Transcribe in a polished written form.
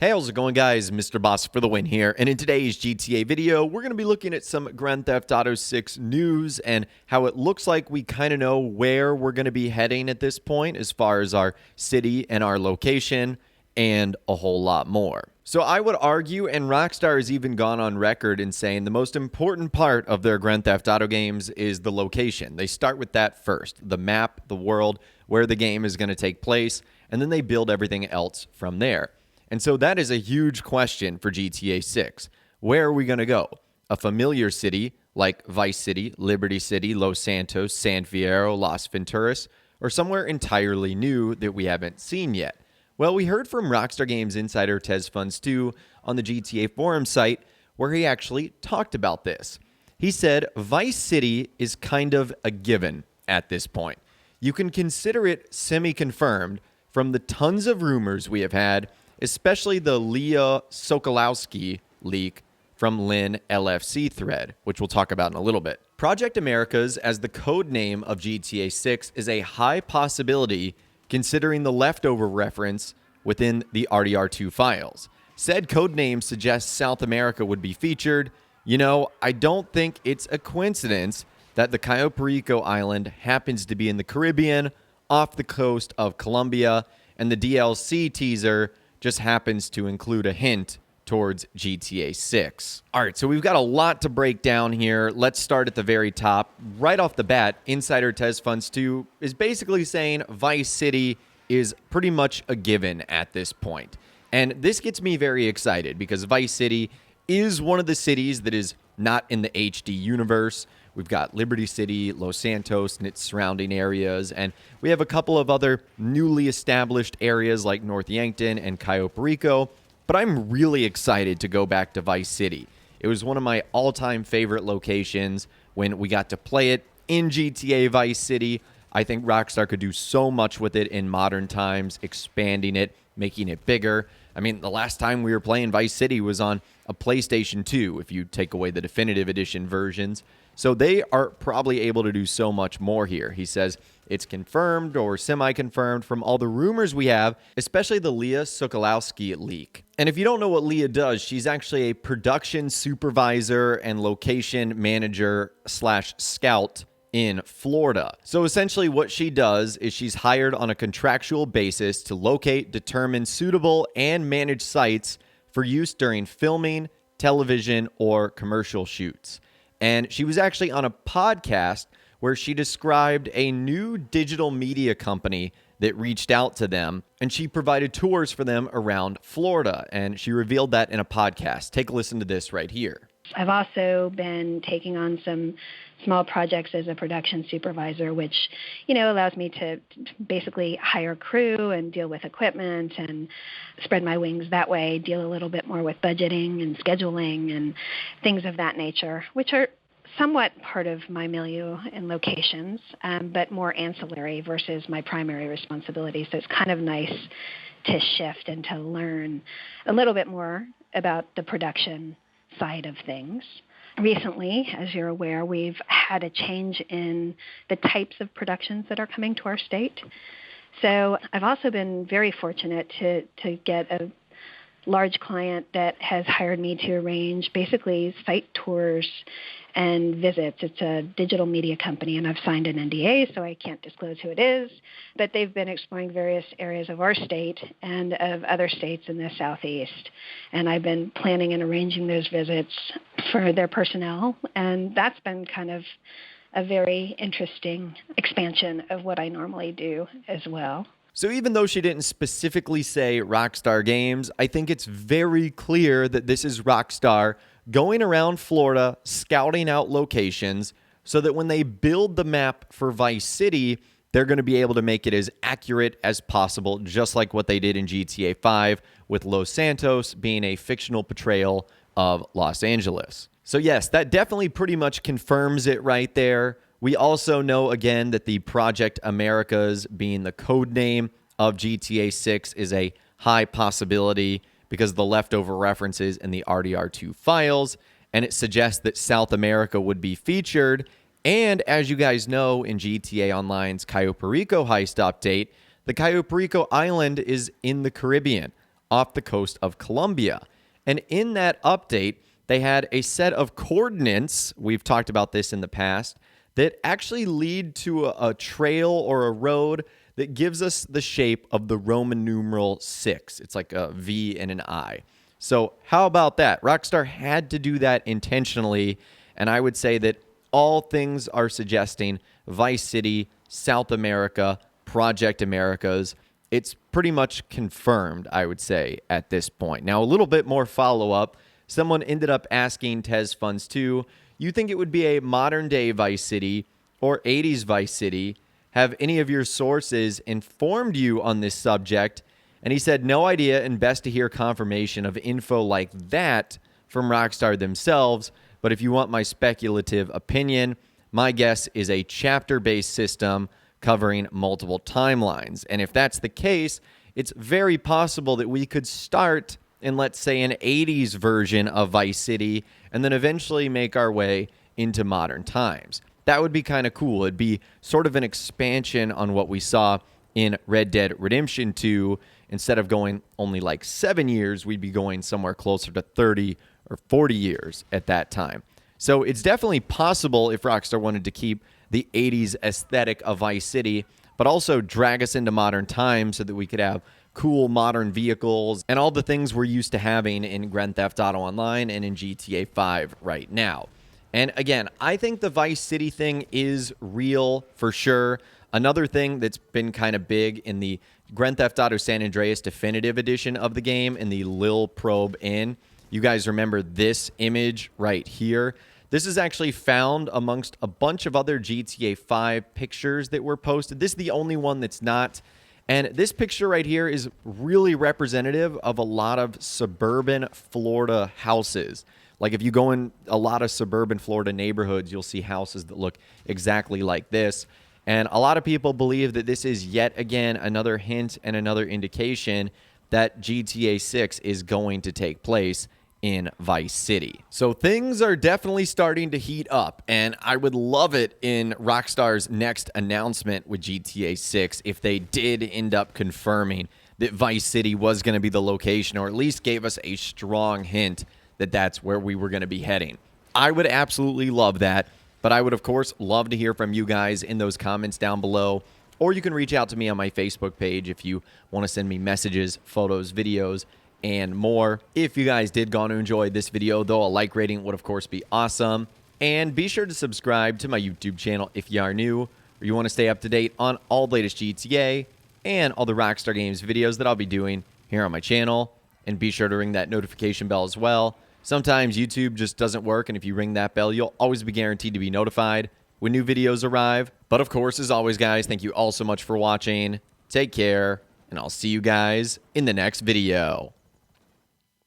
Hey, how's it going, guys? Mr. Boss for the win here, and in today's GTA video, we're going to be looking at some Grand Theft Auto 6 news and how it looks like we kind of know where we're going to be heading at this point as far as our city and our location and a whole lot more. So I would argue, and Rockstar has even gone on record in saying the most important part of their Grand Theft Auto games is the location. They start with that first, the map, the world, where the game is going to take place, and then they build everything else from there. And so that is a huge question for GTA 6. Where are we going to go? A familiar city like Vice City, Liberty City, Los Santos, San Fierro, Las Venturas, or somewhere entirely new that we haven't seen yet? Well, we heard from Rockstar Games insider TezFunds2 on the GTA forum site where he actually talked about this. He said Vice City is kind of a given at this point. You can consider it semi-confirmed from the tons of rumors we have had, especially the Leah Sokolowski leak from Lynn LFC thread, which we'll talk about in a little bit. Project Americas, as the code name of GTA 6, is a high possibility considering the leftover reference within the RDR2 files. Said code name suggests South America would be featured. You know, I don't think it's a coincidence that the Cayo Perico Island happens to be in the Caribbean, off the coast of Colombia, and the DLC teaser just happens to include a hint towards GTA 6. All right, so we've got a lot to break down here. Let's start at the very top. Right off the bat, insider TezFunds2 is basically saying Vice City is pretty much a given at this point. And this gets me very excited because Vice City is one of the cities that is not in the HD universe. We've got Liberty City, Los Santos, and its surrounding areas, and we have a couple of other newly established areas like North Yankton and Cayo Perico, but I'm really excited to go back to Vice City. It was one of my all-time favorite locations when we got to play it in GTA Vice City. I think Rockstar could do so much with it in modern times, expanding it, making it bigger. I mean, the last time we were playing Vice City was on a PlayStation 2, if you take away the definitive edition versions. So they are probably able to do so much more here. He says it's confirmed or semi-confirmed from all the rumors we have, especially the Leah Sokolowski leak. And if you don't know what Leah does, she's actually a production supervisor and location manager / scout in Florida. So essentially what she does is she's hired on a contractual basis to locate, determine suitable, and manage sites for use during filming, television, or commercial shoots. And she was actually on a podcast where she described a new digital media company that reached out to them, and she provided tours for them around Florida, and she revealed that in a podcast. Take a listen to this right here. I've also been taking on some small projects as a production supervisor, which, allows me to basically hire crew and deal with equipment and spread my wings that way, deal a little bit more with budgeting and scheduling and things of that nature, which are somewhat part of my milieu and locations, but more ancillary versus my primary responsibility. So it's kind of nice to shift and to learn a little bit more about the production side of things. Recently, as you're aware, we've had a change in the types of productions that are coming to our state. So I've also been very fortunate to get a large client that has hired me to arrange basically site tours and visits. It's a digital media company, and I've signed an NDA, so I can't disclose who it is, but they've been exploring various areas of our state and of other states in the Southeast, and I've been planning and arranging those visits for their personnel, and that's been kind of a very interesting expansion of what I normally do as well. So even though she didn't specifically say Rockstar Games, I think it's very clear that this is Rockstar going around Florida, scouting out locations so that when they build the map for Vice City, they're going to be able to make it as accurate as possible, just like what they did in GTA 5 with Los Santos being a fictional portrayal of Los Angeles. So yes, that definitely pretty much confirms it right there. We also know, again, that the Project Americas being the code name of GTA 6 is a high possibility because of the leftover references in the RDR2 files, and it suggests that South America would be featured. And as you guys know, in GTA Online's Cayo Perico heist update, the Cayo Perico Island is in the Caribbean, off the coast of Colombia. And in that update, they had a set of coordinates, we've talked about this in the past, that actually lead to a trail or a road that gives us the shape of the Roman numeral 6. It's like a V and an I. So how about that? Rockstar had to do that intentionally, and I would say that all things are suggesting Vice City, South America, Project Americas. It's pretty much confirmed, I would say, at this point. Now, a little bit more follow-up. Someone ended up asking Tez Funds 2, you think it would be a modern-day Vice City or 80s Vice City? Have any of your sources informed you on this subject? And he said, no idea, and best to hear confirmation of info like that from Rockstar themselves. But if you want my speculative opinion, my guess is a chapter-based system covering multiple timelines. And if that's the case, it's very possible that we could start in, let's say, an 80s version of Vice City and then eventually make our way into modern times. That would be kind of cool. It'd be sort of an expansion on what we saw in Red Dead Redemption 2. Instead of going only like 7 years, we'd be going somewhere closer to 30 or 40 years at that time. So it's definitely possible if Rockstar wanted to keep the 80s aesthetic of Vice City, but also drag us into modern times so that we could have cool modern vehicles and all the things we're used to having in Grand Theft Auto Online and in GTA 5 right now. And again, I think the Vice City thing is real for sure. Another thing that's been kind of big in the Grand Theft Auto San Andreas Definitive Edition of the game in the Lil Probe Inn, you guys remember this image right here? This is actually found amongst a bunch of other GTA 5 pictures that were posted. This is the only one that's not. And this picture right here is really representative of a lot of suburban Florida houses. Like if you go in a lot of suburban Florida neighborhoods, you'll see houses that look exactly like this. And a lot of people believe that this is yet again another hint and another indication that GTA 6 is going to take place in Vice City. So things are definitely starting to heat up, and I would love it in Rockstar's next announcement with GTA 6 if they did end up confirming that Vice City was going to be the location, or at least gave us a strong hint that that's where we were going to be heading. I would absolutely love that, but I would, of course, love to hear from you guys in those comments down below, or you can reach out to me on my Facebook page if you want to send me messages, photos, videos, and more. If you guys did go on to enjoy this video, though, a like rating would, of course, be awesome. And be sure to subscribe to my YouTube channel if you are new, or you want to stay up to date on all the latest GTA and all the Rockstar Games videos that I'll be doing here on my channel. And be sure to ring that notification bell as well. Sometimes YouTube just doesn't work, and if you ring that bell, you'll always be guaranteed to be notified when new videos arrive. But of course, as always, guys, thank you all so much for watching. Take care, and I'll see you guys in the next video.